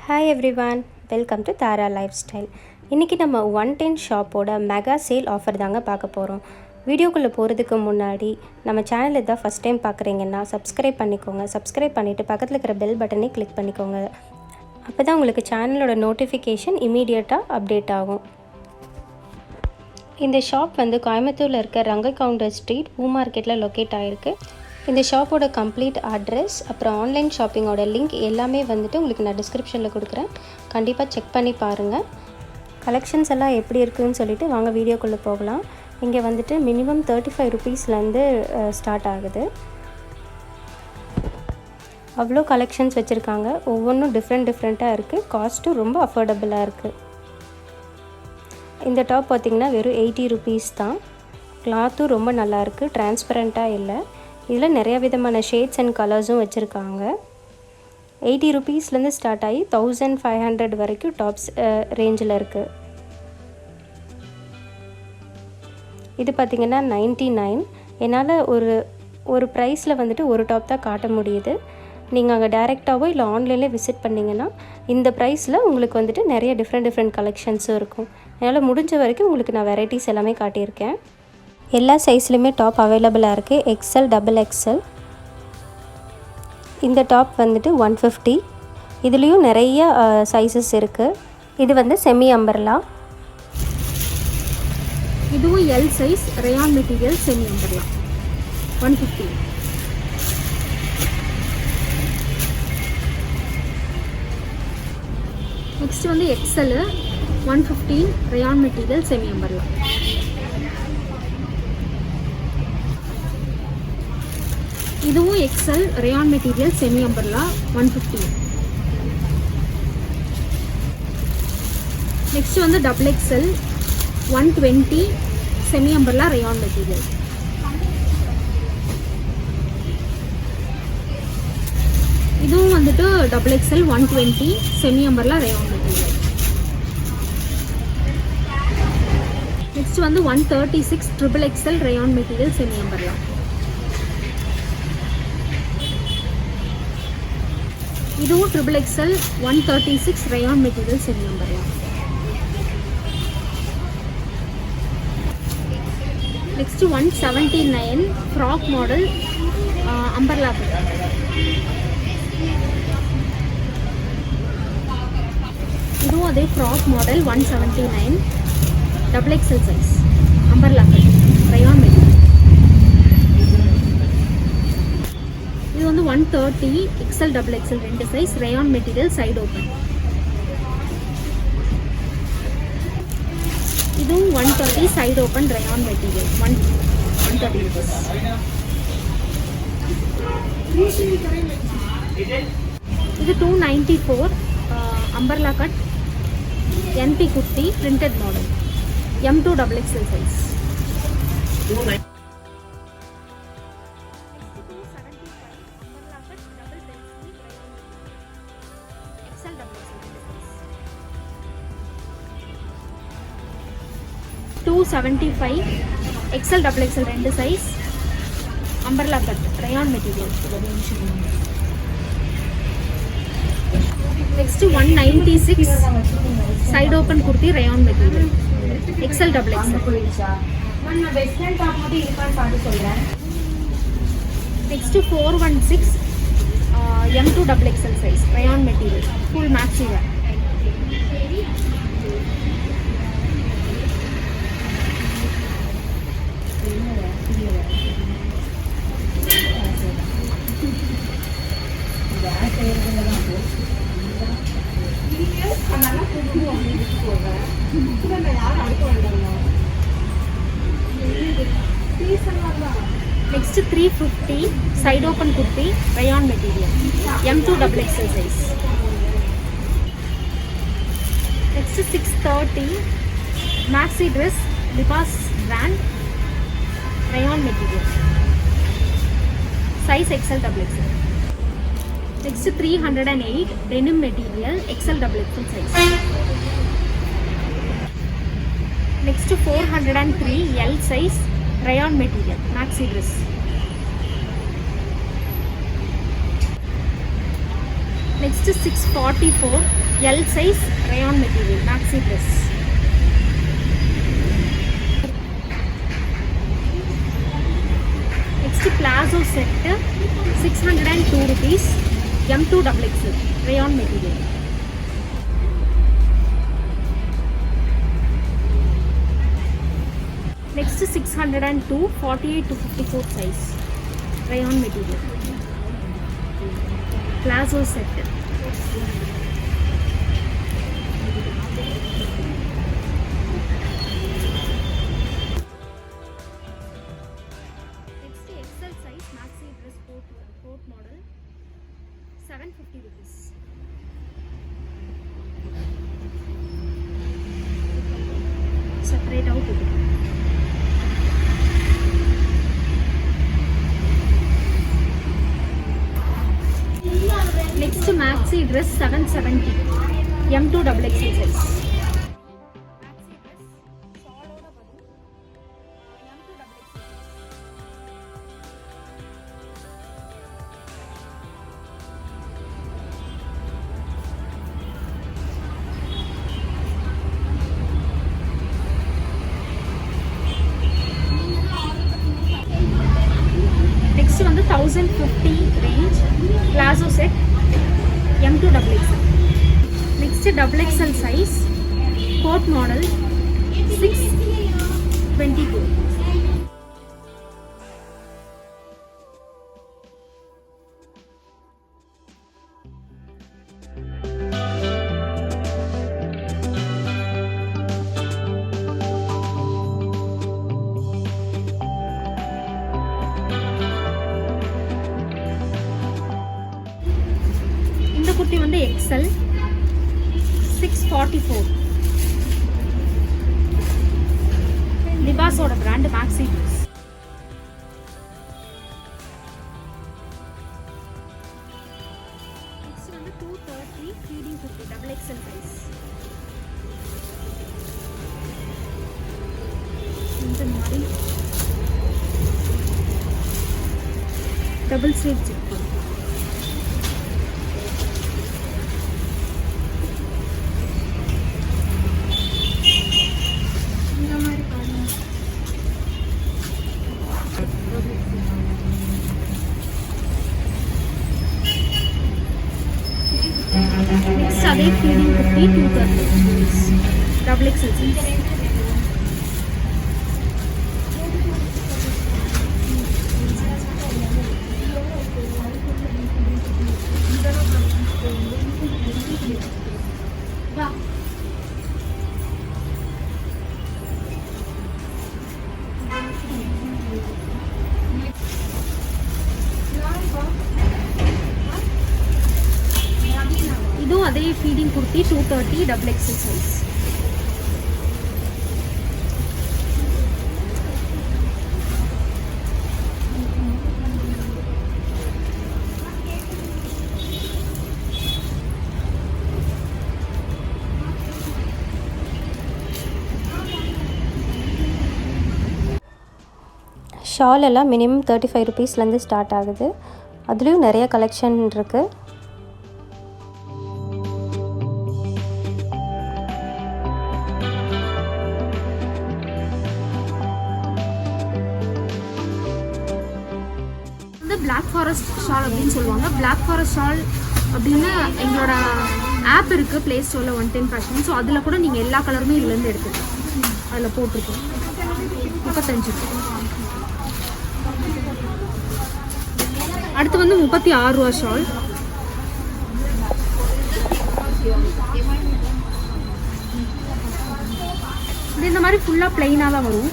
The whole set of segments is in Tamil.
Hi everyone, welcome to Thara life style. இன்றைக்கி நம்ம 110 ஷாப்போட மெகா சேல் ஆஃபர் தாங்க பார்க்க போகிறோம். வீடியோக்குள்ளே போகிறதுக்கு முன்னாடி நம்ம சேனல் இதான் ஃபஸ்ட் டைம் பார்க்குறீங்கன்னா சப்ஸ்கிரைப் பண்ணிக்கோங்க. சப்ஸ்கிரைப் பண்ணிவிட்டு பக்கத்தில் இருக்கிற பெல் பட்டனை கிளிக் பண்ணிக்கோங்க. அப்போ தான் உங்களுக்கு சேனலோட நோட்டிஃபிகேஷன் இமீடியட்டாக அப்டேட் ஆகும். இந்த ஷாப் கோயம்புத்தூரில் இருக்க ரங்க கவுண்டர் ஸ்ட்ரீட் பூ மார்க்கெட்டில் லொக்கேட் ஆகிருக்கு. இந்த ஷாப்போட கம்ப்ளீட் அட்ரஸ் அப்புறம் ஆன்லைன் ஷாப்பிங்கோட லிங்க் எல்லாமே உங்களுக்கு நான் டிஸ்கிரிப்ஷனில் கொடுக்குறேன். கண்டிப்பாக செக் பண்ணி பாருங்கள். கலெக்ஷன்ஸ் எல்லாம் எப்படி இருக்குதுன்னு சொல்லிவிட்டு வாங்க வீடியோக்குள்ளே போகலாம். இங்கே மினிமம் 35 ருபீஸ்லேருந்து ஸ்டார்ட் ஆகுது. அவ்வளோ கலெக்ஷன்ஸ் வச்சுருக்காங்க. ஒவ்வொன்றும் டிஃப்ரெண்ட்டாக இருக்குது. காஸ்ட்டும் ரொம்ப அஃபோர்டபுளாக இருக்குது. இந்த டாப் பார்த்திங்கன்னா வெறும் 80 ருபீஸ் தான். கிளாத்தும் ரொம்ப நல்லாயிருக்கு, டிரான்ஸ்பரண்ட்டாக இல்லை. இதில் நிறைய விதமான ஷேட்ஸ் அண்ட் கலர்ஸும் வச்சுருக்காங்க. 80 ருபீஸ்லேருந்து ஸ்டார்ட் ஆகி 1500 வரைக்கும் டாப்ஸ் ரேஞ்சில் இருக்குது. இது பார்த்திங்கன்னா 99. என்னால் ஒரு ப்ரைஸில் ஒரு டாப் தான் காட்ட முடியுது. நீங்கள் அங்கே டேரெக்டாகவோ இல்லை ஆன்லைன்லேயே விசிட் பண்ணிங்கன்னா இந்த ப்ரைஸில் உங்களுக்கு நிறைய டிஃப்ரெண்ட் கலெக்ஷன்ஸும் இருக்கும். என்னால் முடிஞ்ச வரைக்கும் உங்களுக்கு நான் வெரைட்டிஸ் எல்லாமே காட்டியிருக்கேன். எல்லா சைஸ்லையுமே டாப் அவைலபிளாக இருக்குது. XL, XXL. இந்த டாப் 150. இதுலேயும் நிறைய சைஸஸ் இருக்குது. இது செமி அம்பர்லா. இதுவும் L size rayon material semi umbrella 150. Next XL 115 rayon material semi umbrella. இதுவும் XL rayon material semi umbrella 150. Next XXL 120 semi umbrella rayon material. இதுவும் XXL 120 semi umbrella rayon material. Next 136 XXL rayon material semi umbrella. இதுவும் XXL 136 rayon material semi umbrella. Next 179 frock model umbrella. இதுவும் அதே frock model 179 XXL size umbrella rayon material. இது 130 XL XXL ரெண்டு size rayon material side open. இதுவும் 130 side open rayon material 130 rupees. இது 294 umbrella cut NP kurti printed model M2 XXL size. $275 XL XXL ரெண்டு size umbrella cut rayon material. Next 196 side open kurti rayon material XL XXL. Next 416 M2 XXL size rayon material full maxi wear. Next 350 side open kurti rayon material M2 XXL size. Next 630 maxi dress Libas brand rayon material size XL XXL. Next 308 denim material XL XXL size. Next 403 L size rayon material maxi dress. Next 644 L size rayon material maxi dress. Next palazzo set 602 rupees M2 XXL rayon material. Next 602 48 to 54 size rayon material. Palazzo set. Next XL size maxi dress coat model 750 rupees. Separate out it. Next maxi dress 770 M2 XXL size. Maxi dress shawl oda vadu M2 XXL. Next வந்து 1050 range palazzo set M2 XXL. Next XXL size coat model 622. இந்த குர்த்தி வந்து XL 644. லிபாஸோட பிராண்ட் மேக்ஸி ட்ரெஸ். நெக்ஸ்ட் வந்து 230 ஃபீடிங் குர்த்தி XXL சைஸ். இந்த மாதிரி டபுள் ஸ்லீவ் செக் பண்ணு. Next அதே ஃபீடிங் குர்த்தி 230 XXL சைஸ். இதுவும் அதே feeding kurti 230 XXL size. Shawl எல்லாம் மினிமம் 35 ருபீஸ்லேருந்து ஸ்டார்ட் ஆகுது. அதுலேயும் நிறைய கலெக்ஷன் இருக்குது. Black Forest ஷால் அப்படின்னு சொல்லுவாங்க. Black Forest ஷால் அப்படின்னு எங்களோட ஆப் இருக்குது ப்ளே ஸ்டோரில் 110 ஃபேஷன். ஸோ அதில் கூட நீங்கள் எல்லா கலருமே இதுலேருந்து எடுத்துக்கலாம். அதில் போட்டிருக்கோம் 35. அடுத்து வந்து 36 ரூபா ஷால். இது இந்த மாதிரி ஃபுல்லாக பிளெயினாக தான் வரும்.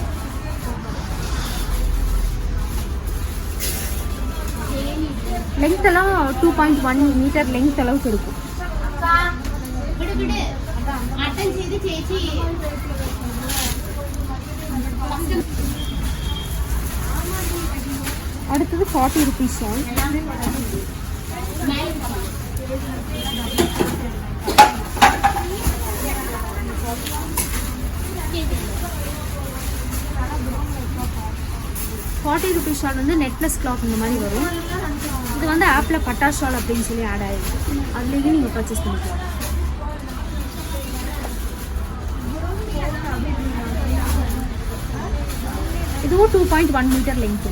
லெங்த் எல்லாம் 2.1 மீட்டர் லெங்த் அளவுக்கு இருக்கும். அடுத்தது 40 ருபீஸ் ஷால். ₹40 ஷால் வந்து நெட்லெஸ் கிளாத் இந்த மாதிரி வரும். இது வந்து ஆப்பில் பட்டா ஷால் அப்படின்னு சொல்லி ஆட் ஆகிருக்கு. அதுலேயும் நீங்கள் பர்ச்சேஸ் பண்ணிக்கலாம். இதுவும் 2.1 மீட்டர் லென்த்.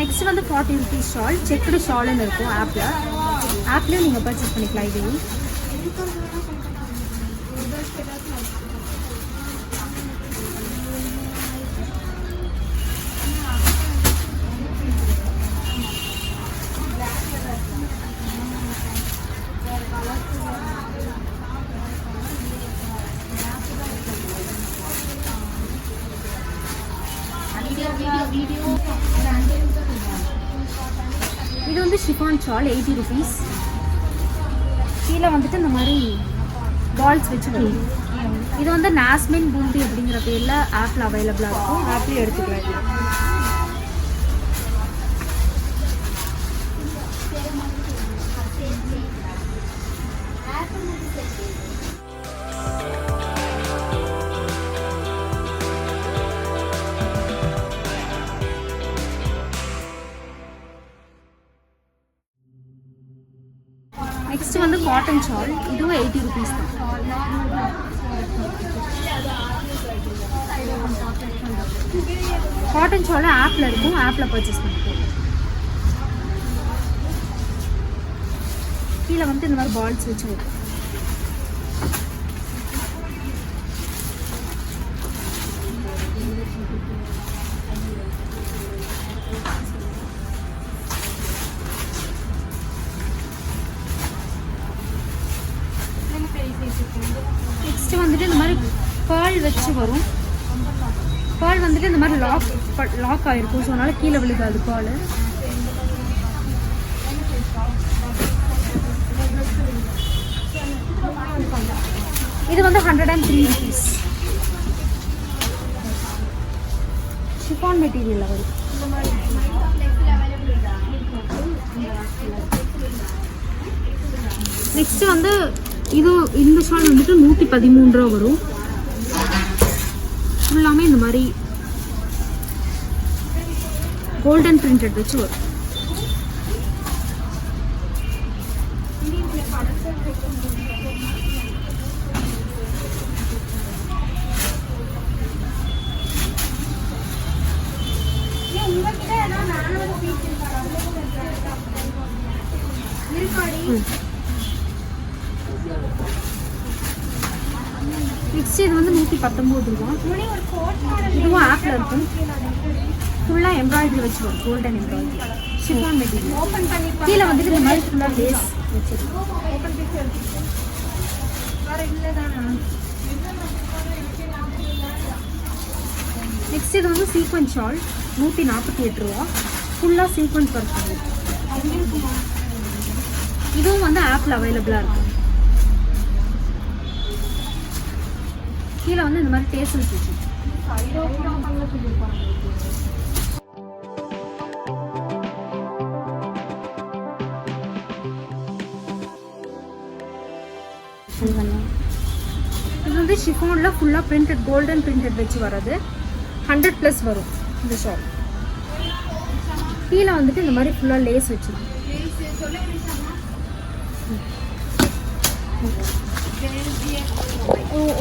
நெக்ஸ்ட் வந்து 40 rupees ஷால், செக்குடு ஷால்னு இருக்கும். ஆப்லேயும் நீங்கள் பர்ச்சேஸ் பண்ணிக்கலாம். இதையும் இது வந்து ஷிஃபான் ஷால் 80 rupees. கீழே வந்துட்டு இந்த மாதிரி பால்ஸ் வச்சு வரும். இது வந்து நாஸ்மின் பூந்தி அப்படிங்கிற பேரில் ஆப்பில் அவைலபிளாக இருக்கும். ஆப்லேயே எடுத்துக்கலாம். நெக்ஸ்ட் வந்து காட்டன் ஷால், இதுவும் 80 rupees தான். காட்டன் ஷால் ஆப்பில் இருக்கும். ஆப்பில் பர்ச்சேஸ் பண்ணிக்கலாம். கீழே வந்து இந்த மாதிரி பால்ஸ் வச்சு வரும். நெக்ஸ்ட் வந்துட்டு இந்த மாதிரி பேர்ல் வச்சு வரும். பேர்ல் வந்துட்டு இந்த மாதிரி லாக் ஆகிருக்கும். ஸோ அதனால கீழே விழுகாது பேர்ல். இது வந்து 103 rupees. ஷிஃபான் மெட்டீரியல் வரும். நெக்ஸ்ட் வந்து இந்த ஷால் வந்துட்டு 113 ரூபா வரும். ஃபுல்லாமே இந்த மாதிரி கோல்டன் பிரிண்டட் வச்சு வரும். நெக்ஸ்ட் இது வந்து 119 ரூபா. இதுவும் ஆப்பில் இருக்கும். ஃபுல்லாக எம்ப்ராய்டரி வச்சு வரும். Golden embroidery chiffon material. கீழே வந்துட்டு இந்த மாதிரி ஃபுல்லாக லேஸ் வச்சிருக்கோம். நெக்ஸ்ட் இது வந்து சீக்வன்ஸ் ஷால் 148 ரூபா. ஃபுல்லாக சீக்வன்ஸ் ஒர்க் பண்ணுவோம். இதுவும் வந்து ஆப்பில் அவைலபிளாக இருக்கும். கீழே வந்து இந்த மாதிரி டேசல்ஸ் வச்சு இது வந்து ஷிஃபானில் ஃபுல்லாக பிரிண்டட் கோல்டன் பிரிண்டட் வச்சு வர்றது. 100+ வரும் இந்த ஷால். கீழே வந்துட்டு இந்த மாதிரி ஃபுல்லாக லேஸ் வச்சுருக்கோம்.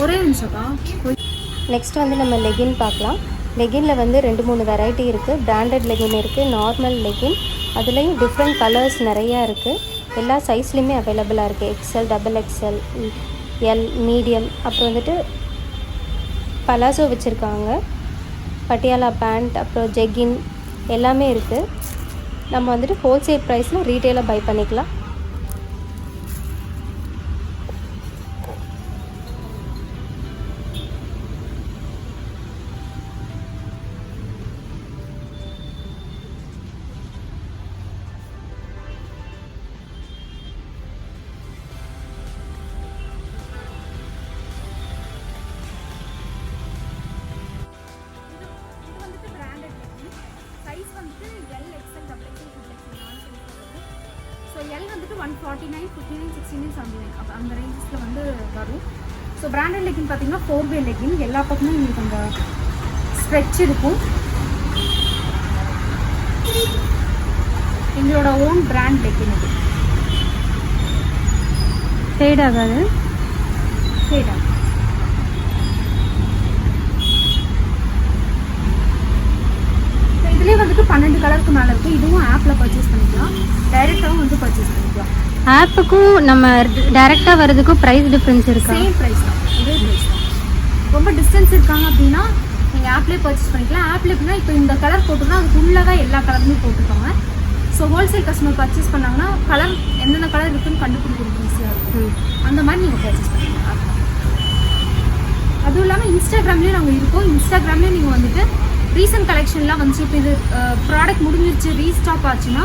ஒரே நிமிஷம்க்கா. நெக்ஸ்ட் வந்து நம்ம லெகின் பார்க்கலாம். லெகினில் வந்து 2-3 வெரைட்டி இருக்குது. பிராண்டட் லெகின் இருக்குது, நார்மல் லெகின். அதுலேயும் டிஃப்ரெண்ட் கலர்ஸ் நிறையா இருக்குது. எல்லா சைஸ்லேயுமே அவைலபிளாக இருக்குது. XL, XXL, L, medium. அப்புறம் வந்துட்டு பலாசோ வச்சுருக்காங்க, பட்டியாலா பேண்ட், அப்புறம் ஜெக்கின் எல்லாமே இருக்குது. நம்ம வந்துட்டு ஹோல்சேல் ப்ரைஸில் ரீட்டெயிலாக பை பண்ணிக்கலாம். L வந்துட்டு 149, 59, 69, 79 அந்த ரேஞ்சஸில் வந்து வரும். ஸோ பிராண்டட் லெகின் பார்த்தீங்கன்னா 4-way லெகின். எல்லா பக்கமும் உங்களுக்கு அந்த ஸ்ட்ரெச் இருக்கும். எங்களோட ஓன் பிராண்ட் லெக்கின் இது. ஃபேட் ஆகாது. ஃபேட் ஆகும். இதுலேயே வந்துட்டு 12 கலருக்கு மேலே இருக்குது. இதுவும் ஆப்பில் பர்ச்சேஸ் பண்ணிக்கலாம், டைரெக்டாகவும் வந்து பர்ச்சேஸ் பண்ணிக்கலாம். ஆப்புக்கும் நம்ம டைரெக்டாக வர்றதுக்கும் ப்ரைஸ் டிஃப்ரென்ஸ் இருக்கா? சேம் ப்ரைஸ் தான், இதே ப்ரைஸ் தான். ரொம்ப டிஸ்டன்ஸ் இருக்காங்க அப்படின்னா நீங்கள் ஆப்லேயே பர்ச்சேஸ் பண்ணிக்கலாம். ஆப்லேயே எப்படின்னா இப்போ இந்த கலர் போட்டோம்னா அதுக்குள்ளே தான் எல்லா கலருமே போட்டுருக்காங்க. ஸோ ஹோல்சேல் கஸ்டமர் பர்ச்சேஸ் பண்ணாங்கன்னா கலர் எந்தெந்த கலர் இருக்குன்னு கண்டுபிடிக்கிறது ஈஸியாக இருக்கும். அந்த மாதிரி நீங்கள் பர்ச்சேஸ் பண்ணிக்கலாம். அதுவும் இல்லாமல் இன்ஸ்டாகிராம்லேயும் நாங்கள் இருக்கோம். இன்ஸ்டாகிராம்லேயும் நீங்கள் வந்துட்டு ரீசன்ட் கலெக்ஷன்லாம் வந்துச்சு. இப்போ இது ப்ராடக்ட் முடிஞ்சிருச்சு, ரீஸ்டாக் ஆச்சுன்னா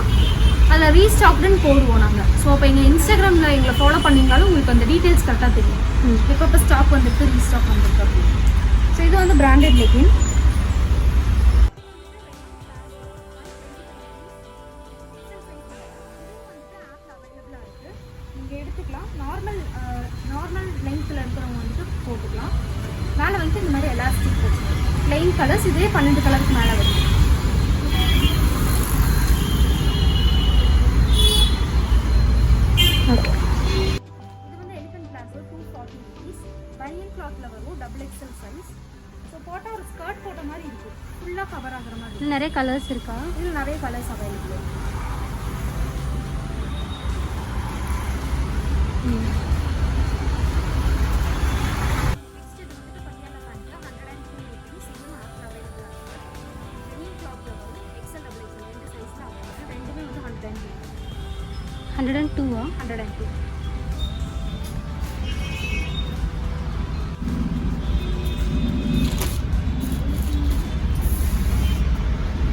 அதில் ரீஸ்டாக்டுன்னு போடுவோம் நாங்கள். ஸோ அப்போ எங்கள் இன்ஸ்டாகிராமில் எங்களை ஃபாலோ பண்ணிங்கனாலும் உங்களுக்கு அந்த டீட்டெயில்ஸ் கரெக்டாக தெரியும். இப்போ ஸ்டாக் வந்துருக்கு, ரீஸ்டாக் வந்துருக்கு அப்படின்னு. ஸோ இது வந்து பிராண்டட் லெகின். நீங்கள் எடுத்துக்கலாம். நார்மல் லென்த்தில் இருக்கிறவங்க வந்துட்டு போட்டுக்கலாம். மேலே வந்து இந்த மாதிரி எலாஸ்டிக் போட்டுக்கலாம். பிளெயின் கலர்ஸ் இதே 12 கலருக்கு மேலே வருது. இது வந்து எலிஃபென்ட் பிளாசோ 240 rupees. பனியன் கிளாத்தில் வரும், XXL சைஸ். ஸோ போட்டால் ஒரு ஸ்கர்ட் போட்ட மாதிரி இருக்கும், ஃபுல்லாக கவர் ஆகிற மாதிரி. நிறைய கலர்ஸ் இருக்கா? இதில் நிறைய கலர்ஸ் அவைலபிள்.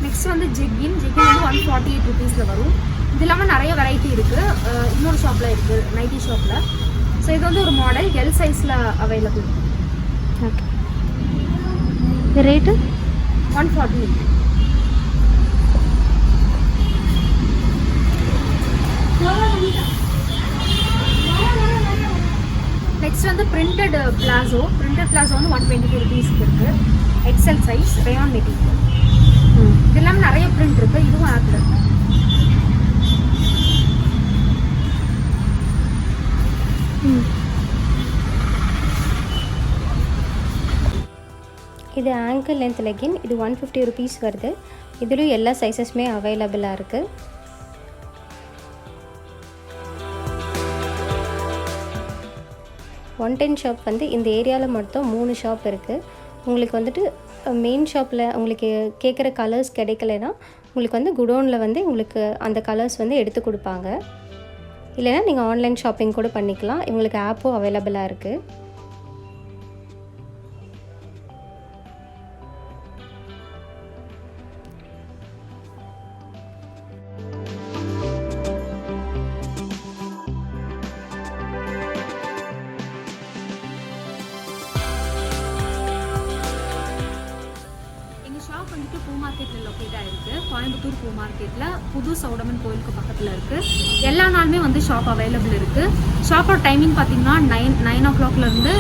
நெக்ஸ்ட் வந்து ஜெக்கின் வந்து 148 rupeesல வரும். இது இல்லாமல் நிறைய வெரைட்டி இருக்குது. இன்னொரு ஷாப்பில் இருக்குது, நைட்டி ஷாப்பில். ஸோ இது வந்து ஒரு மாடல் எல் சைஸில் அவைலபிள். ஓகே, இது ரேட்டு 148. நெக்ஸ்ட் வந்து பிரிண்டட் பிளாசோ வந்து 122 rupeesக்கு இருக்குது. XL size, rayon material. இது இல்லாமல் நிறைய பிரிண்ட் இருக்குது. இதுவும் ஆப்பில் இருக்கு. இது ஆங்கிள் லென்த் லெகின். இது 150 rupees வருது. இதுலேயும் எல்லா சைஸஸுமே அவைலபிளாக இருக்குது. ஒன் டென் ஷாப் வந்து இந்த ஏரியாவில் மட்டும் 3 ஷாப் இருக்குது. உங்களுக்கு வந்துட்டு மெயின் ஷாப்பில் உங்களுக்கு கேட்குற கலர்ஸ் கிடைக்கலனா உங்களுக்கு வந்து குடோனில் வந்து உங்களுக்கு அந்த கலர்ஸ் வந்து எடுத்து கொடுப்பாங்க. இல்லைனா நீங்கள் ஆன்லைன் ஷாப்பிங் கூட பண்ணிக்கலாம். இவங்களுக்கு ஆப்பும் அவைலபிளாக இருக்குது. வந்துட்டு பூ மார்க்கெட்டில் லொக்கேட் ஆகிருக்கு. கோயம்புத்தூர் பூ மார்க்கெட்டில் புது சௌடமன் கோயிலுக்கு பக்கத்தில் இருக்குது. எல்லா நாளுமே வந்து ஷாப் அவைலபிள் இருக்குது. ஷாப்போட டைமிங் பார்த்தீங்கன்னா 9 o'clockலேருந்து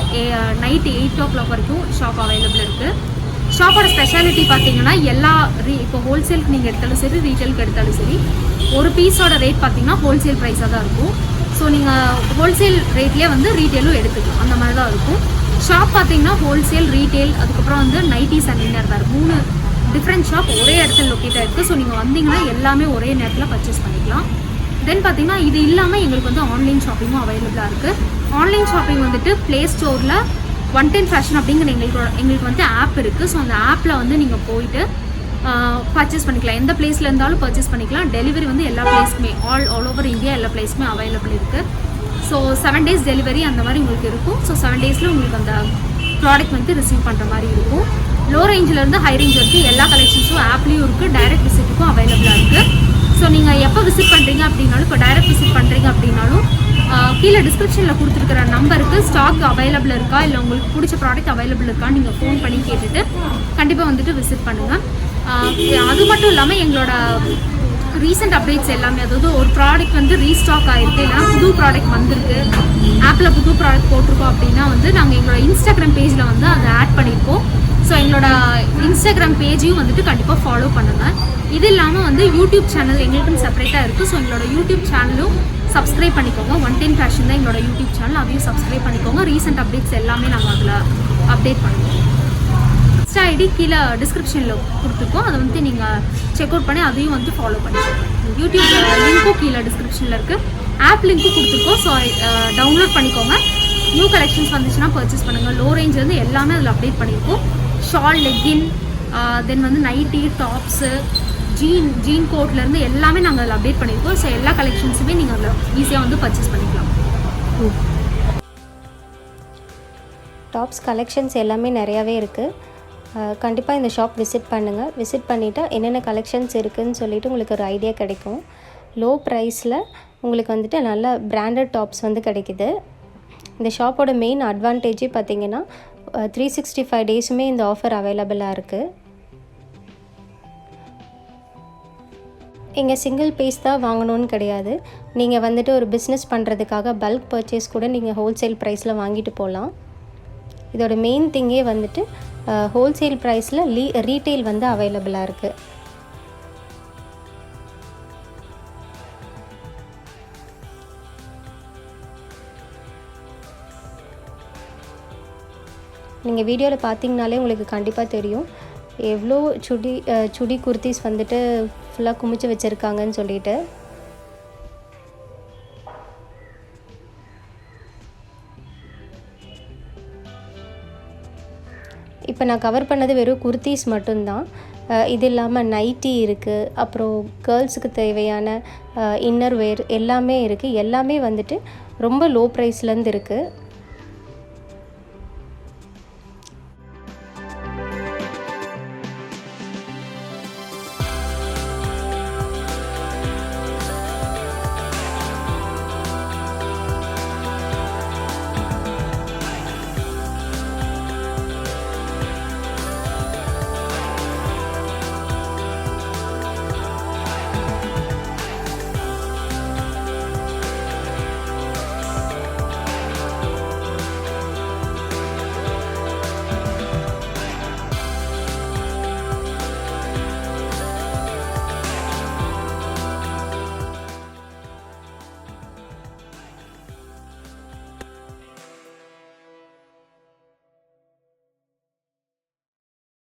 நைட் 8 o'clock வரைக்கும் ஷாப் அவைலபிள் இருக்குது. ஷாப்போட ஸ்பெஷாலிட்டி பார்த்தீங்கன்னா இப்போ ஹோல்சேலுக்கு நீங்கள் எடுத்தாலும் சரி, ரீட்டெயிலுக்கு எடுத்தாலும் சரி, ஒரு பீஸோட ரேட் பார்த்தீங்கன்னா ஹோல்சேல் ப்ரைஸாக தான் இருக்கும். ஸோ நீங்கள் ஹோல்சேல் ரேட்லேயே வந்து ரீட்டெயிலும் எடுத்துக்கலாம், அந்த மாதிரி தான் இருக்கும். ஷாப் பார்த்தீங்கன்னா ஹோல்சேல், ரீட்டெயில், அதுக்கப்புறம் வந்து nighties and inner wear 3 different shop ஒரே இடத்துல லொக்கேட் ஆகிருக்கு. ஸோ நீங்கள் வந்தீங்கன்னா எல்லாமே ஒரே நேரத்தில் பர்ச்சேஸ் பண்ணிக்கலாம். தென் பார்த்தீங்கன்னா இது இல்லாமல் எங்களுக்கு வந்து ஆன்லைன் ஷாப்பிங்கும் அவைலபிளாக இருக்குது. ஆன்லைன் ஷாப்பிங் வந்துட்டு ப்ளே ஸ்டோரில் 110 ஃபேஷன் அப்படிங்கிற எங்களுக்கு வந்து ஆப் இருக்குது. ஸோ அந்த ஆப்பில் வந்து நீங்கள் போயிட்டு பர்ச்சேஸ் பண்ணிக்கலாம். எந்த பிளேஸில் இருந்தாலும் பர்ச்சேஸ் பண்ணிக்கலாம். டெலிவரி வந்து எல்லா பிளேஸ்க்குமே ஆல் ஓவர் இந்தியா எல்லா பிளேஸுமே அவைலபிள் இருக்குது. ஸோ 7 days டெலிவரி அந்த மாதிரி உங்களுக்கு இருக்கும். ஸோ 7 daysல உங்களுக்கு அந்த ப்ராடக்ட் வந்து ரிசீவ் பண்ணுற மாதிரி இருக்கும். லோ ரேஞ்சிலேருந்து ஹை ரேஞ்ச் வரைக்கும் எல்லா கலெக்ஷன்ஸும் ஆப்லேயும் இருக்குது, டைரக்ட் விசிட்டுக்கும் அவைலபிளாக இருக்குது. ஸோ நீங்கள் எப்போ விசிட் பண்ணுறீங்க அப்படின்னாலும், இப்போ டைரக்ட் விசிட் பண்ணுறீங்க அப்படின்னாலும் கீழே டிஸ்கிரிப்ஷனில் கொடுத்துருக்கிற நம்பருக்கு ஸ்டாக் அவைலபிள் இருக்கா, இல்லை உங்களுக்கு பிடிச்ச ப்ராடக்ட் அவைலபிள் இருக்கான்னு நீங்கள் ஃபோன் பண்ணி கேட்டுட்டு கண்டிப்பாக வந்துட்டு விசிட் பண்ணுங்கள். அது மட்டும் இல்லாமல் எங்களோட ரீசெண்ட் அப்டேட்ஸ் எல்லாமே, அதாவது ஒரு ப்ராடக்ட் வந்து ரீஸ்டாக் ஆகிருக்கு, இல்லைனா புது ப்ராடக்ட் வந்திருக்கு, ஆப்பில் புது ப்ராடக்ட் போட்டிருக்கோம் அப்படின்னா வந்து நாங்கள் எங்களோட இன்ஸ்டாகிராம் பேஜில் வந்து அதை ஆட் பண்ணியிருக்கோம். ஸோ எங்களோட எங்களோட இன்ஸ்டாகிராம் பேஜையும் வந்துட்டு கண்டிப்பாக ஃபாலோ பண்ணுங்கள். இது இல்லாமல் வந்து யூடியூப் சேனல் எங்களுக்குன்னு செப்பரேட்டாக இருக்குது. ஸோ எங்களோட யூடியூப் சேனலும் சப்ஸ்கிரைப் பண்ணிக்கோங்க. 110 ஃபேஷன் தான் எங்களோட யூடியூப் சேனல், அதையும் சப்ஸ்கிரைப் பண்ணிக்கோங்க. ரீசெண்ட் அப்டேட்ஸ் எல்லாமே நாங்கள் அதில் அப்டேட் பண்ணுவோம். இன்ஸ்டா ஐடி கீழே டிஸ்கிரிப்ஷனில் கொடுத்துருக்கோம், அதை வந்து நீங்கள் செக் அவுட் பண்ணி அதையும் வந்து ஃபாலோ பண்ணிக்கோங்க. யூடியூப் லிங்க்கும் கீழே டிஸ்கிரிப்ஷனில் இருக்குது, ஆப் லிங்க்கும் கொடுத்துருக்கோம். ஸோ டவுன்லோட் பண்ணிக்கோங்க. நியூ கலெக்ஷன்ஸ் வந்துச்சுன்னா பர்ச்சேஸ் பண்ணுங்கள். லோ ரேஞ்சிலேருந்து எல்லாமே அதில் அப்டேட் பண்ணியிருக்கோம். ஷால், லெக்கின், தென் வந்து நைட்டி, டாப்ஸு, ஜீன் கோட்லேருந்து எல்லாமே நாங்கள் அதில் அப்டேட் பண்ணியிருக்கோம். ஸோ எல்லா கலெக்ஷன்ஸுமே நீங்கள் அதில் ஈஸியாக வந்து பர்ச்சேஸ் பண்ணிக்கலாம். டாப்ஸ் கலெக்ஷன்ஸ் எல்லாமே நிறையாவே இருக்குது. கண்டிப்பாக இந்த ஷாப் விசிட் பண்ணுங்கள். விசிட் பண்ணிவிட்டு என்னென்ன கலெக்ஷன்ஸ் இருக்குதுன்னு சொல்லிவிட்டு உங்களுக்கு ஒரு ஐடியா கிடைக்கும். லோ ப்ரைஸில் உங்களுக்கு வந்துட்டு நல்ல பிராண்டட் டாப்ஸ் வந்து கிடைக்குது. இந்த ஷாப்போட மெயின் அட்வான்டேஜே பார்த்திங்கன்னா 365 டேஸுமே இந்த ஆஃபர் அவைலபிளாக இருக்குது. இங்கே சிங்கிள் பீஸ் தான் வாங்கணும்னு கிடையாது. நீங்கள் வந்துட்டு ஒரு பிஸ்னஸ் பண்ணுறதுக்காக பல்க் பர்ச்சேஸ் கூட நீங்கள் ஹோல்சேல் ப்ரைஸில் வாங்கிட்டு போகலாம். இதோட மெயின் திங்கே வந்துட்டு ஹோல்சேல் ப்ரைஸில் ரீட்டெயில் வந்து அவைலபிளாக இருக்குது. நீங்கள் வீடியோவில் பார்த்தீங்கனாலே உங்களுக்கு கண்டிப்பாக தெரியும் எவ்வளோ சுடி குர்த்திஸ் வந்துட்டு ஃபுல்லாக குமிச்சு வச்சுருக்காங்கன்னு சொல்லிட்டு. இப்போ நான் கவர் பண்ணது வெறும் குர்த்திஸ் மட்டும்தான். இது இல்லாமல் நைட்டி இருக்குது, அப்புறம் கேர்ள்ஸுக்கு தேவையான இன்னர் வேர் எல்லாமே இருக்குது. எல்லாமே வந்துட்டு ரொம்ப லோ ப்ரைஸ்லேருந்து இருக்குது.